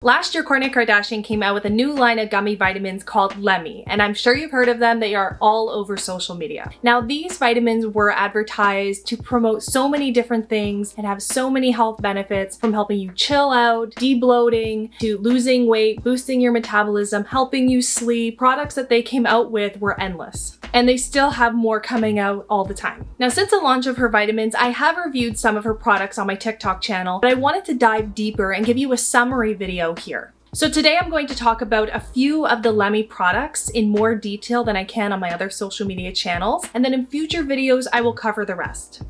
Last year, Kourtney Kardashian came out with a new line of gummy vitamins called Lemme, and I'm sure you've heard of them. They are all over social media. Now, these vitamins were advertised to promote so many different things and have so many health benefits, from helping you chill out, de-bloating, to losing weight, boosting your metabolism, helping you sleep. Products that they came out with were endless. And they still have more coming out all the time. Now, since the launch of her vitamins, I have reviewed some of her products on my TikTok channel, but I wanted to dive deeper and give you a summary video here. So today I'm going to talk about a few of the Lemme products in more detail than I can on my other social media channels, and then in future videos I will cover the rest.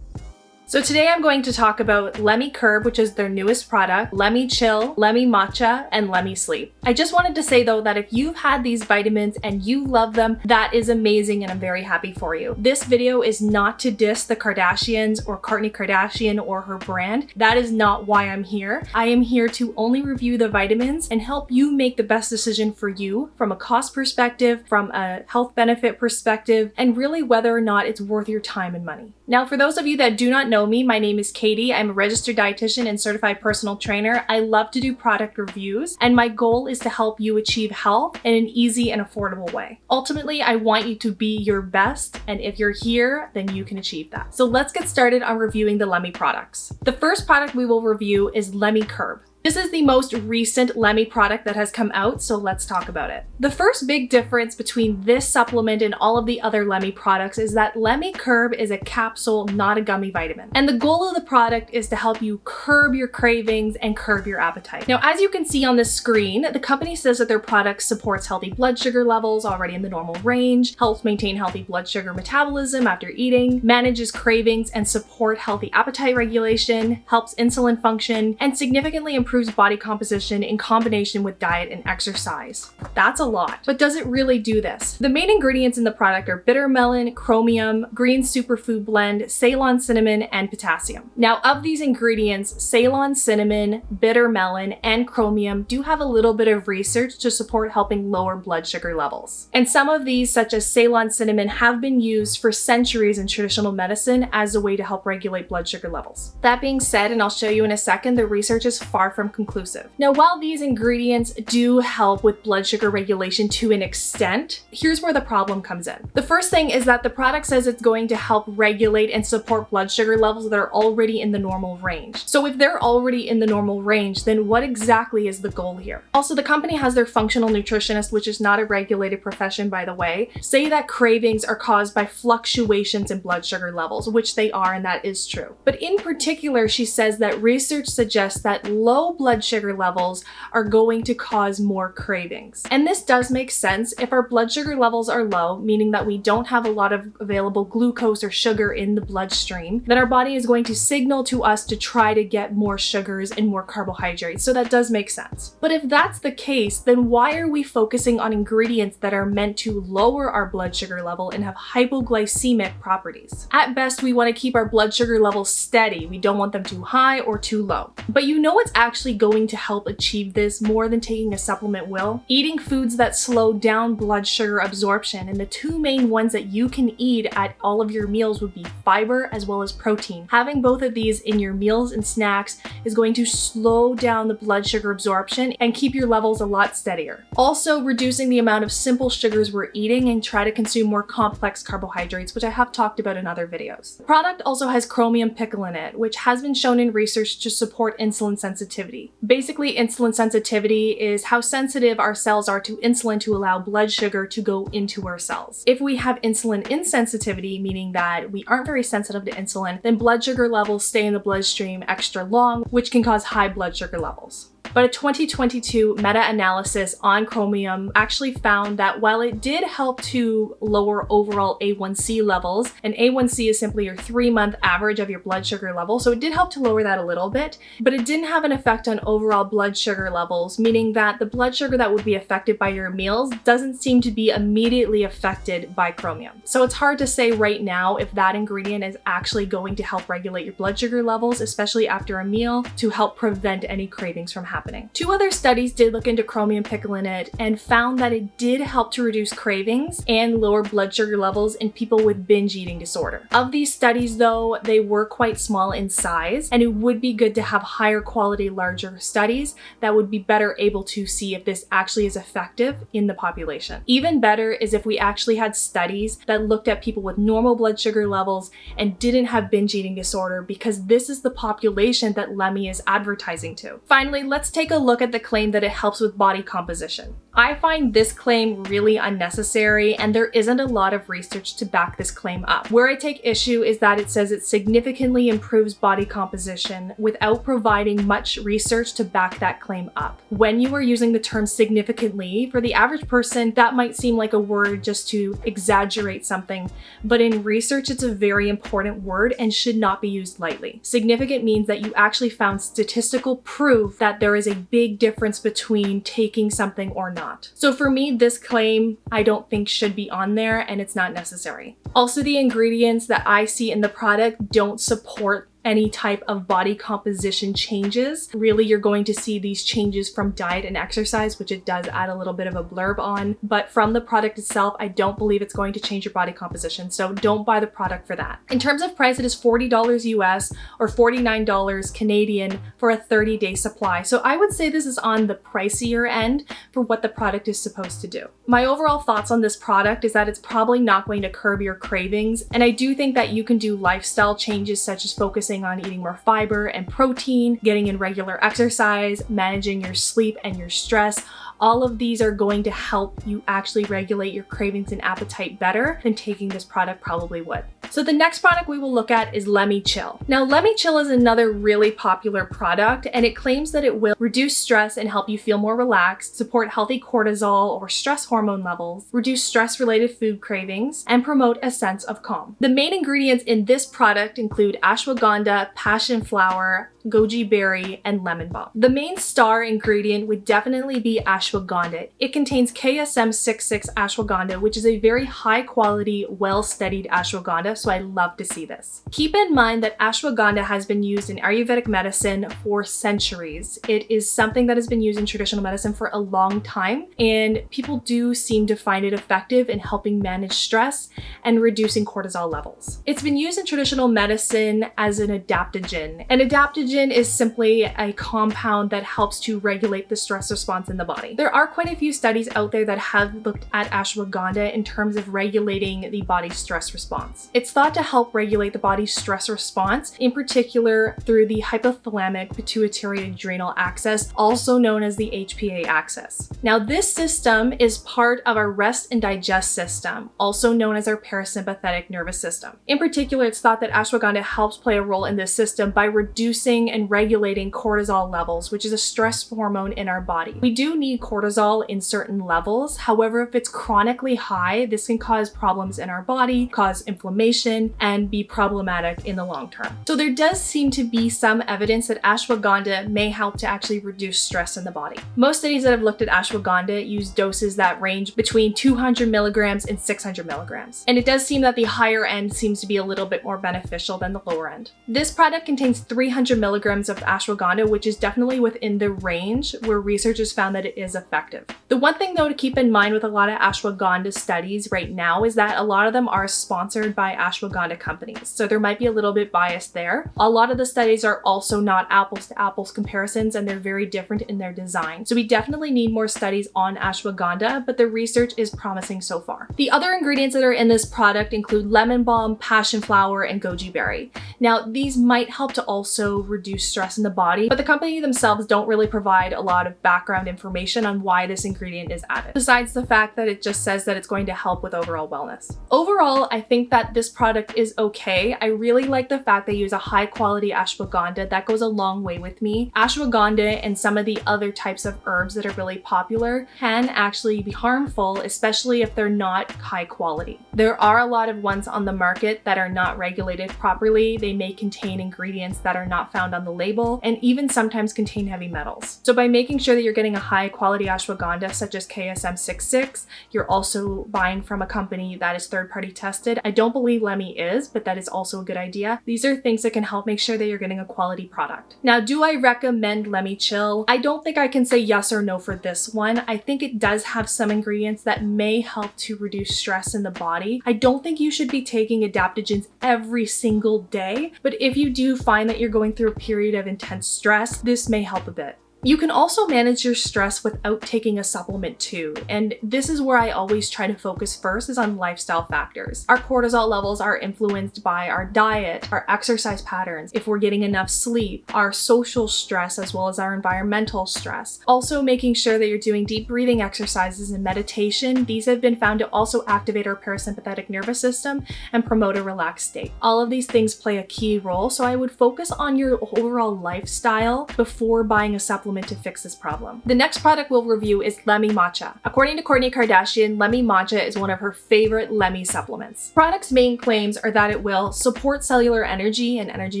So today I'm going to talk about Lemme Curb, which is their newest product, Lemme Chill, Lemme Matcha, and Lemme Sleep. I just wanted to say though that if you've had these vitamins and you love them, that is amazing and I'm very happy for you. This video is not to diss the Kardashians or Kourtney Kardashian or her brand. That is not why I'm here. I am here to only review the vitamins and help you make the best decision for you from a cost perspective, from a health benefit perspective, and really whether or not it's worth your time and money. Now, for those of you that do not know me, my name is Katey. I'm a registered dietitian and certified personal trainer. I love to do product reviews, and my goal is to help you achieve health in an easy and affordable way. Ultimately, I want you to be your best, and if you're here, then you can achieve that. So let's get started on reviewing the Lemme products. The first product we will review is Lemme Curb. This is the most recent Lemme product that has come out, so let's talk about it. The first big difference between this supplement and all of the other Lemme products is that Lemme Curb is a capsule, not a gummy vitamin. And the goal of the product is to help you curb your cravings and curb your appetite. Now, as you can see on the screen, the company says that their product supports healthy blood sugar levels already in the normal range, helps maintain healthy blood sugar metabolism after eating, manages cravings and support healthy appetite regulation, helps insulin function, and significantly improves body composition in combination with diet and exercise. That's a lot, but does it really do this? The main ingredients in the product are bitter melon, chromium, green superfood blend, Ceylon cinnamon, and potassium. Now, of these ingredients, Ceylon cinnamon, bitter melon, and chromium do have a little bit of research to support helping lower blood sugar levels. And some of these, such as Ceylon cinnamon, have been used for centuries in traditional medicine as a way to help regulate blood sugar levels. That being said, and I'll show you in a second, the research is far from conclusive. Now, while these ingredients do help with blood sugar regulation to an extent, here's where the problem comes in. The first thing is that the product says it's going to help regulate and support blood sugar levels that are already in the normal range. So if they're already in the normal range, then what exactly is the goal here? Also, the company has their functional nutritionist, which is not a regulated profession, by the way, say that cravings are caused by fluctuations in blood sugar levels, which they are, and that is true. But in particular, she says that research suggests that low blood sugar levels are going to cause more cravings. And this does make sense. If our blood sugar levels are low, meaning that we don't have a lot of available glucose or sugar in the bloodstream, then our body is going to signal to us to try to get more sugars and more carbohydrates. So that does make sense. But if that's the case, then why are we focusing on ingredients that are meant to lower our blood sugar level and have hypoglycemic properties? At best, we want to keep our blood sugar levels steady. We don't want them too high or too low. But you know what's actually going to help achieve this more than taking a supplement will? Eating foods that slow down blood sugar absorption, and the two main ones that you can eat at all of your meals would be fiber as well as protein. Having both of these in your meals and snacks is going to slow down the blood sugar absorption and keep your levels a lot steadier. Also, reducing the amount of simple sugars we're eating and try to consume more complex carbohydrates, which I have talked about in other videos. The product also has chromium pickle in it, which has been shown in research to support insulin sensitivity. Basically, insulin sensitivity is how sensitive our cells are to insulin to allow blood sugar to go into our cells. If we have insulin insensitivity, meaning that we aren't very sensitive to insulin, then blood sugar levels stay in the bloodstream extra long, which can cause high blood sugar levels. But a 2022 meta-analysis on chromium actually found that while it did help to lower overall A1C levels, and A1C is simply your 3-month average of your blood sugar level, so it did help to lower that a little bit, but it didn't have an effect on overall blood sugar levels, meaning that the blood sugar that would be affected by your meals doesn't seem to be immediately affected by chromium. So it's hard to say right now if that ingredient is actually going to help regulate your blood sugar levels, especially after a meal, to help prevent any cravings from happening. happening. 2 other studies did look into chromium picolinate and found that it did help to reduce cravings and lower blood sugar levels in people with binge eating disorder. Of these studies though, they were quite small in size, and it would be good to have higher quality, larger studies that would be better able to see if this actually is effective in the population. Even better is if we actually had studies that looked at people with normal blood sugar levels and didn't have binge eating disorder, because this is the population that Lemme is advertising to. Finally, let's take a look at the claim that it helps with body composition. I find this claim really unnecessary, and there isn't a lot of research to back this claim up. Where I take issue is that it says it significantly improves body composition without providing much research to back that claim up. When you are using the term significantly, for the average person, that might seem like a word just to exaggerate something, but in research, it's a very important word and should not be used lightly. Significant means that you actually found statistical proof that there is a big difference between taking something or not. So for me, this claim I don't think should be on there, and it's not necessary. Also, the ingredients that I see in the product don't support any type of body composition changes. Really, you're going to see these changes from diet and exercise, which it does add a little bit of a blurb on, but from the product itself, I don't believe it's going to change your body composition, so don't buy the product for that. In terms of price, it is $40 US or $49 Canadian for a 30-day supply, so I would say this is on the pricier end for what the product is supposed to do. My overall thoughts on this product is that it's probably not going to curb your cravings, and I do think that you can do lifestyle changes such as focusing on eating more fiber and protein, getting in regular exercise, managing your sleep and your stress. All of these are going to help you actually regulate your cravings and appetite better than taking this product probably would. So the next product we will look at is Lemme Chill. Now, Lemme Chill is another really popular product, and it claims that it will reduce stress and help you feel more relaxed, support healthy cortisol or stress hormone levels, reduce stress-related food cravings, and promote a sense of calm. The main ingredients in this product include ashwagandha, passion flower, goji berry, and lemon balm. The main star ingredient would definitely be ashwagandha. It contains KSM-66 ashwagandha, which is a very high quality, well-studied ashwagandha, so I love to see this. Keep in mind that ashwagandha has been used in Ayurvedic medicine for centuries. It is something that has been used in traditional medicine for a long time, and people do seem to find it effective in helping manage stress and reducing cortisol levels. It's been used in traditional medicine as an adaptogen. An adaptogen is simply a compound that helps to regulate the stress response in the body. There are quite a few studies out there that have looked at ashwagandha in terms of regulating the body's stress response. It's thought to help regulate the body's stress response, in particular through the hypothalamic pituitary adrenal axis, also known as the HPA axis. Now, this system is part of our rest and digest system, also known as our parasympathetic nervous system. In particular, it's thought that ashwagandha helps play a role in this system by reducing and regulating cortisol levels, which is a stress hormone in our body. We do need cortisol in certain levels. However, if it's chronically high, this can cause problems in our body, cause inflammation, and be problematic in the long term. So there does seem to be some evidence that ashwagandha may help to actually reduce stress in the body. Most studies that have looked at ashwagandha use doses that range between 200 milligrams and 600 milligrams. And it does seem that the higher end seems to be a little bit more beneficial than the lower end. This product contains 300 milligrams of ashwagandha, which is definitely within the range where researchers found that it is effective. The one thing though to keep in mind with a lot of ashwagandha studies right now is that a lot of them are sponsored by ashwagandha companies. So there might be a little bit biased there. A lot of the studies are also not apples to apples comparisons, and they're very different in their design. So we definitely need more studies on ashwagandha, but the research is promising so far. The other ingredients that are in this product include lemon balm, passion flower, and goji berry. Now, these might help to also reduce stress in the body, but the company themselves don't really provide a lot of background information on why this ingredient is added, besides the fact that it just says that it's going to help with overall wellness. Overall, I think that this product is okay. I really like the fact they use a high quality ashwagandha. That goes a long way with me. Ashwagandha and some of the other types of herbs that are really popular can actually be harmful, especially if they're not high quality. There are a lot of ones on the market that are not regulated properly. They may contain ingredients that are not found found on the label, and even sometimes contain heavy metals. So by making sure that you're getting a high quality ashwagandha such as KSM 66, you're also buying from a company that is third-party tested. I don't believe Lemme is, but that is also a good idea. These are things that can help make sure that you're getting a quality product. Now, do I recommend Lemme Chill? I don't think I can say yes or no for this one. I think it does have some ingredients that may help to reduce stress in the body. I don't think you should be taking adaptogens every single day, but if you do find that you're going through a period of intense stress, this may help a bit. You can also manage your stress without taking a supplement too, and this is where I always try to focus first is on lifestyle factors. Our cortisol levels are influenced by our diet, our exercise patterns, if we're getting enough sleep, our social stress, as well as our environmental stress. Also making sure that you're doing deep breathing exercises and meditation. These have been found to also activate our parasympathetic nervous system and promote a relaxed state. All of these things play a key role, so I would focus on your overall lifestyle before buying a supplement to fix this problem. The next product we'll review is Lemme Matcha. According to Kourtney Kardashian, Lemme Matcha is one of her favorite Lemme supplements. The product's main claims are that it will support cellular energy and energy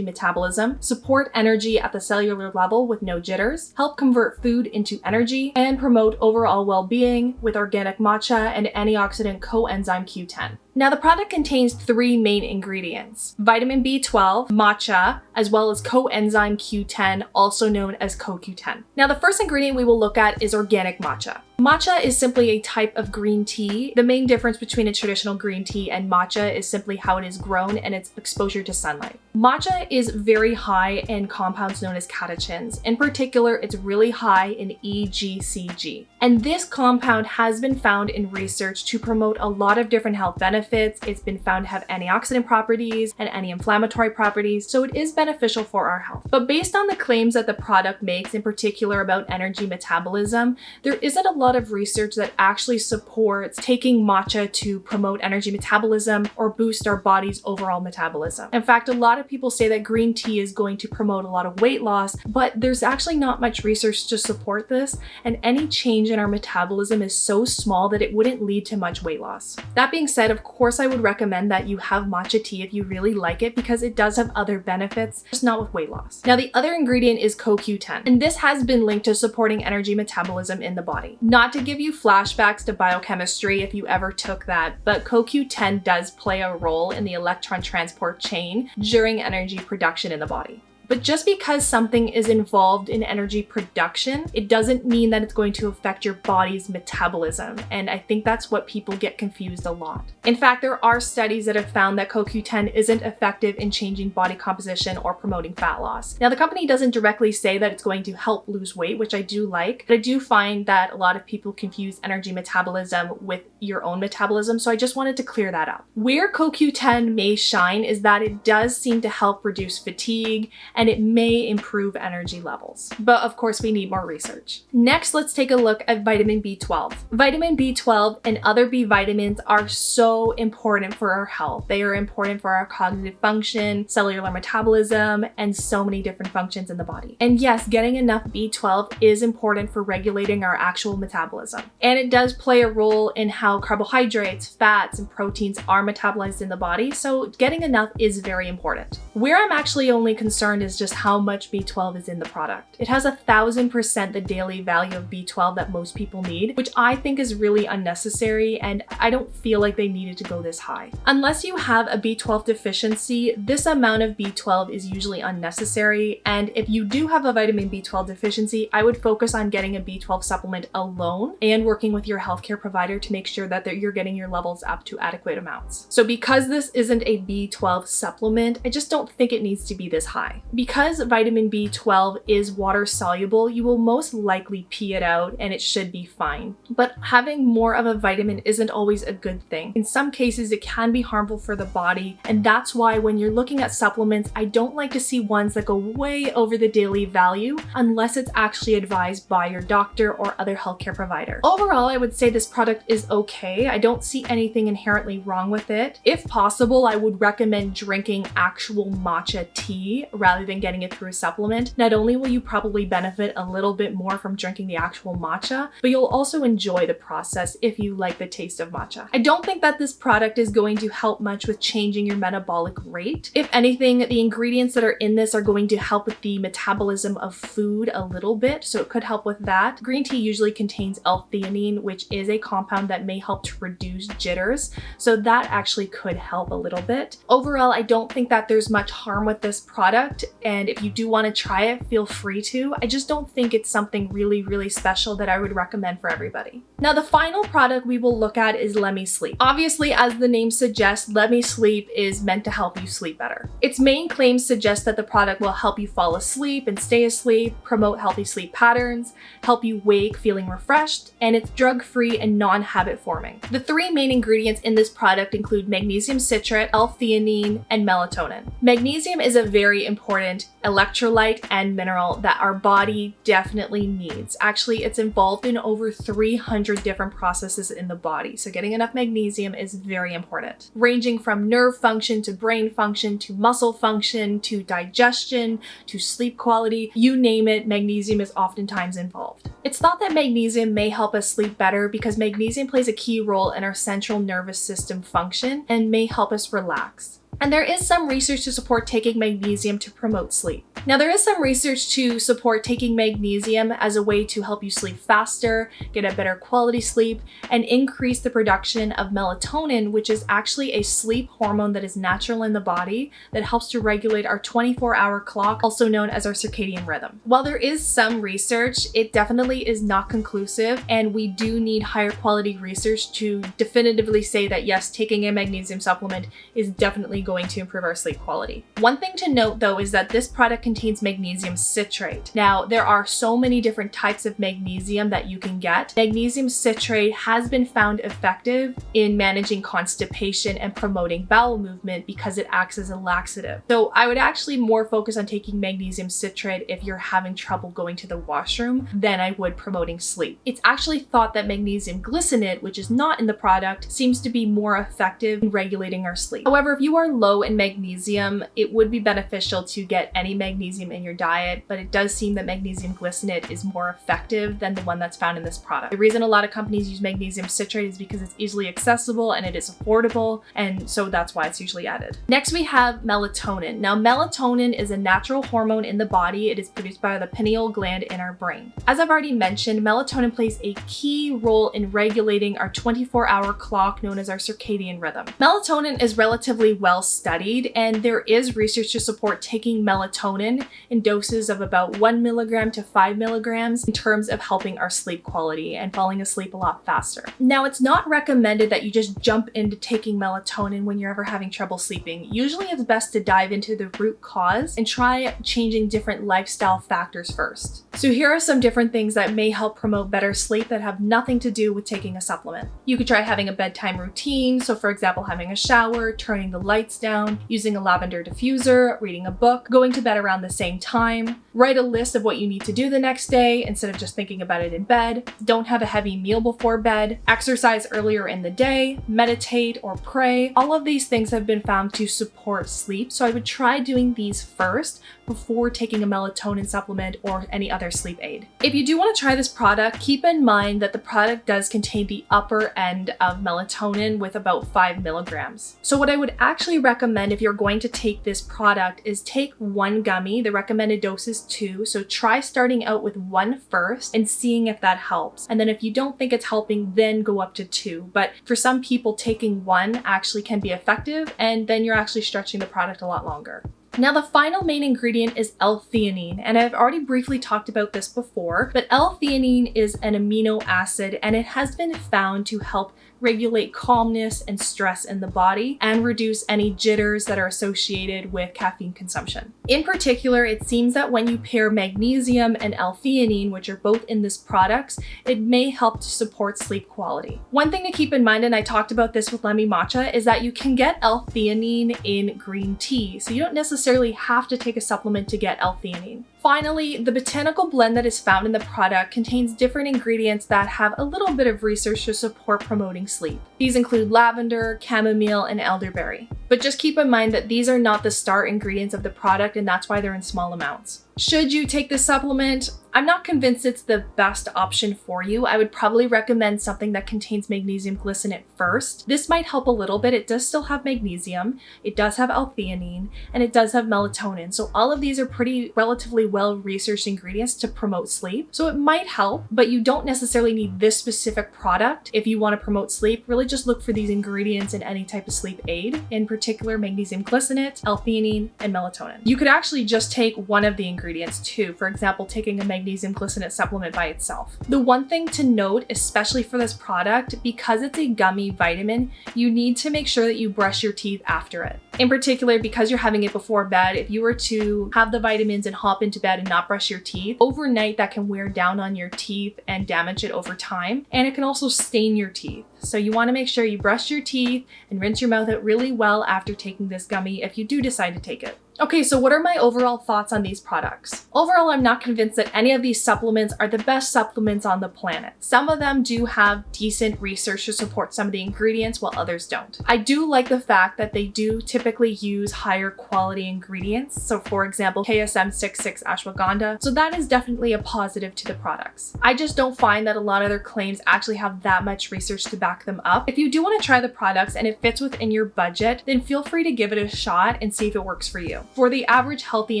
metabolism, support energy at the cellular level with no jitters, help convert food into energy, and promote overall well-being with organic matcha and antioxidant coenzyme Q10. Now, the product contains 3 main ingredients: vitamin B12, matcha, as well as coenzyme Q10, also known as CoQ10. Now, the first ingredient we will look at is organic matcha. Matcha is simply a type of green tea. The main difference between a traditional green tea and matcha is simply how it is grown and its exposure to sunlight. Matcha is very high in compounds known as catechins. In particular, it's really high in EGCG. And this compound has been found in research to promote a lot of different health benefits. It's been found to have antioxidant properties and anti-inflammatory properties, so it is beneficial for our health. But based on the claims that the product makes, in particular about energy metabolism, there isn't a lot of research that actually supports taking matcha to promote energy metabolism or boost our body's overall metabolism. In fact, a lot of people say that green tea is going to promote a lot of weight loss, but there's actually not much research to support this, and any change in our metabolism is so small that it wouldn't lead to much weight loss. That being said, of course, I would recommend that you have matcha tea if you really like it, because it does have other benefits, just not with weight loss. Now, the other ingredient is CoQ10, and this has been linked to supporting energy metabolism in the body. Not to give you flashbacks to biochemistry if you ever took that, but CoQ10 does play a role in the electron transport chain during energy production in the body. But just because something is involved in energy production, it doesn't mean that it's going to affect your body's metabolism. And I think that's what people get confused a lot. In fact, there are studies that have found that CoQ10 isn't effective in changing body composition or promoting fat loss. Now, the company doesn't directly say that it's going to help lose weight, which I do like, but I do find that a lot of people confuse energy metabolism with your own metabolism, so I just wanted to clear that up. Where CoQ10 may shine is that it does seem to help reduce fatigue, and it may improve energy levels. But of course, we need more research. Next, let's take a look at vitamin B12. Vitamin B12 and other B vitamins are so important for our health. They are important for our cognitive function, cellular metabolism, and so many different functions in the body. And yes, getting enough B12 is important for regulating our actual metabolism. And it does play a role in how carbohydrates, fats, and proteins are metabolized in the body, so getting enough is very important. Where I'm actually only concerned is just how much B12 is in the product. It has 1,000% the daily value of B12 that most people need, which I think is really unnecessary, and I don't feel like they needed to go this high. Unless you have a B12 deficiency, this amount of B12 is usually unnecessary, and if you do have a vitamin B12 deficiency, I would focus on getting a B12 supplement alone and working with your healthcare provider to make sure that you're getting your levels up to adequate amounts. So because this isn't a B12 supplement, I just don't think it needs to be this high. Because vitamin B12 is water soluble, you will most likely pee it out and it should be fine. But having more of a vitamin isn't always a good thing. In some cases, it can be harmful for the body, and that's why when you're looking at supplements, I don't like to see ones that go way over the daily value unless it's actually advised by your doctor or other healthcare provider. Overall, I would say this product is okay. I don't see anything inherently wrong with it. If possible, I would recommend drinking actual matcha tea rather than getting it through a supplement, not only will you probably benefit a little bit more from drinking the actual matcha, but you'll also enjoy the process if you like the taste of matcha. I don't think that this product is going to help much with changing your metabolic rate. If anything, the ingredients that are in this are going to help with the metabolism of food a little bit, so it could help with that. Green tea usually contains L-theanine, which is a compound that may help to reduce jitters, so that actually could help a little bit. Overall, I don't think that there's much harm with this product, and if you do want to try it, feel free to. I just don't think it's something really, really special that I would recommend for everybody. Now, the final product we will look at is Lemme Sleep. Obviously, as the name suggests, Lemme Sleep is meant to help you sleep better. Its main claims suggest that the product will help you fall asleep and stay asleep, promote healthy sleep patterns, help you wake feeling refreshed, and it's drug-free and non-habit forming. The three main ingredients in this product include magnesium citrate, L-theanine, and melatonin. Magnesium is a very important electrolyte and mineral that our body definitely needs. Actually, it's involved in over 300 different processes in the body, so getting enough magnesium is very important. Ranging from nerve function to brain function to muscle function to digestion to sleep quality, you name it, magnesium is oftentimes involved. It's thought that magnesium may help us sleep better because magnesium plays a key role in our central nervous system function and may help us relax. And there is some research to support taking magnesium to promote sleep. Now, there is some research to support taking magnesium as a way to help you sleep faster, get a better quality sleep, and increase the production of melatonin, which is actually a sleep hormone that is natural in the body that helps to regulate our 24-hour clock, also known as our circadian rhythm. While there is some research, it definitely is not conclusive, and we do need higher quality research to definitively say that yes, taking a magnesium supplement is definitely going to improve our sleep quality. One thing to note though is that this product contains magnesium citrate. Now, there are so many different types of magnesium that you can get. Magnesium citrate has been found effective in managing constipation and promoting bowel movement because it acts as a laxative. So I would actually more focus on taking magnesium citrate if you're having trouble going to the washroom than I would promoting sleep. It's actually thought that magnesium glycinate, which is not in the product, seems to be more effective in regulating our sleep. However, if you are low in magnesium, it would be beneficial to get any magnesium in your diet, but it does seem that magnesium glycinate is more effective than the one that's found in this product. The reason a lot of companies use magnesium citrate is because it's easily accessible and it is affordable, and so that's why it's usually added. Next, we have melatonin. Now, melatonin is a natural hormone in the body. It is produced by the pineal gland in our brain. As I've already mentioned, melatonin plays a key role in regulating our 24-hour clock known as our circadian rhythm. Melatonin is relatively well studied, and there is research to support taking melatonin in doses of about 1 milligram to 5 milligrams in terms of helping our sleep quality and falling asleep a lot faster. Now, it's not recommended that you just jump into taking melatonin when you're ever having trouble sleeping. Usually it's best to dive into the root cause and try changing different lifestyle factors first. So here are some different things that may help promote better sleep that have nothing to do with taking a supplement. You could try having a bedtime routine. So for example, having a shower, turning the lights down, using a lavender diffuser, reading a book, going to bed around the same time. Write a list of what you need to do the next day instead of just thinking about it in bed. Don't have a heavy meal before bed. Exercise earlier in the day. Meditate or pray. All of these things have been found to support sleep, so I would try doing these first before taking a melatonin supplement or any other sleep aid. If you do want to try this product, keep in mind that the product does contain the upper end of melatonin with about 5 milligrams. So what I would actually recommend if you're going to take this product is take 1 gummy. The recommended dose is 2, so try starting out with 1 first and seeing if that helps. And then if you don't think it's helping, then go up to 2. But for some people, taking 1 actually can be effective, and then you're actually stretching the product a lot longer. Now, the final main ingredient is L-theanine, and I've already briefly talked about this before, but L-theanine is an amino acid, and it has been found to help regulate calmness and stress in the body and reduce any jitters that are associated with caffeine consumption. In particular, it seems that when you pair magnesium and L-theanine, which are both in this product, it may help to support sleep quality. One thing to keep in mind, and I talked about this with Lemme Matcha, is that you can get L-theanine in green tea, so you don't necessarily necessarily have to take a supplement to get L-theanine. Finally, the botanical blend that is found in the product contains different ingredients that have a little bit of research to support promoting sleep. These include lavender, chamomile, and elderberry. But just keep in mind that these are not the star ingredients of the product, and that's why they're in small amounts. Should you take this supplement? I'm not convinced it's the best option for you. I would probably recommend something that contains magnesium glycinate first. This might help a little bit. It does still have magnesium, it does have L-theanine, and it does have melatonin. So all of these are pretty relatively well-researched ingredients to promote sleep. So it might help, but you don't necessarily need this specific product if you want to promote sleep. Really just look for these ingredients in any type of sleep aid, in particular magnesium glycinate, L-theanine, and melatonin. You could actually just take one of the ingredients too. For example, taking a magnesium glycinate supplement by itself. The one thing to note, especially for this product, because it's a gummy vitamin, you need to make sure that you brush your teeth after it. In particular, because you're having it before bed, if you were to have the vitamins and hop into bed and not brush your teeth, overnight that can wear down on your teeth and damage it over time, and it can also stain your teeth. So you want to make sure you brush your teeth and rinse your mouth out really well after taking this gummy if you do decide to take it. Okay, so what are my overall thoughts on these products? Overall, I'm not convinced that any of these supplements are the best supplements on the planet. Some of them do have decent research to support some of the ingredients, while others don't. I do like the fact that they do typically use higher quality ingredients. So for example, KSM 66 ashwagandha. So that is definitely a positive to the products. I just don't find that a lot of their claims actually have that much research to back them up. If you do want to try the products and it fits within your budget, then feel free to give it a shot and see if it works for you. For the average healthy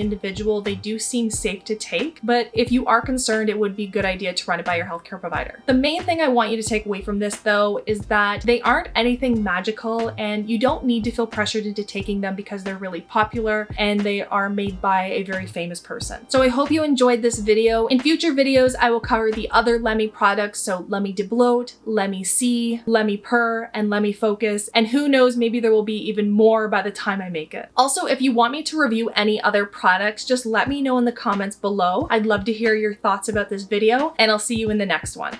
individual, they do seem safe to take, but if you are concerned, it would be a good idea to run it by your healthcare provider. The main thing I want you to take away from this though is that they aren't anything magical, and you don't need to feel pressured into taking them because they're really popular and they are made by a very famous person. So I hope you enjoyed this video. In future videos, I will cover the other Lemme products, so Lemme Debloat, Lemme C, Lemme Purr, and Lemme Focus, and who knows, maybe there will be even more by the time I make it. Also, if you want me to review any other products, just let me know in the comments below. I'd love to hear your thoughts about this video, and I'll see you in the next one.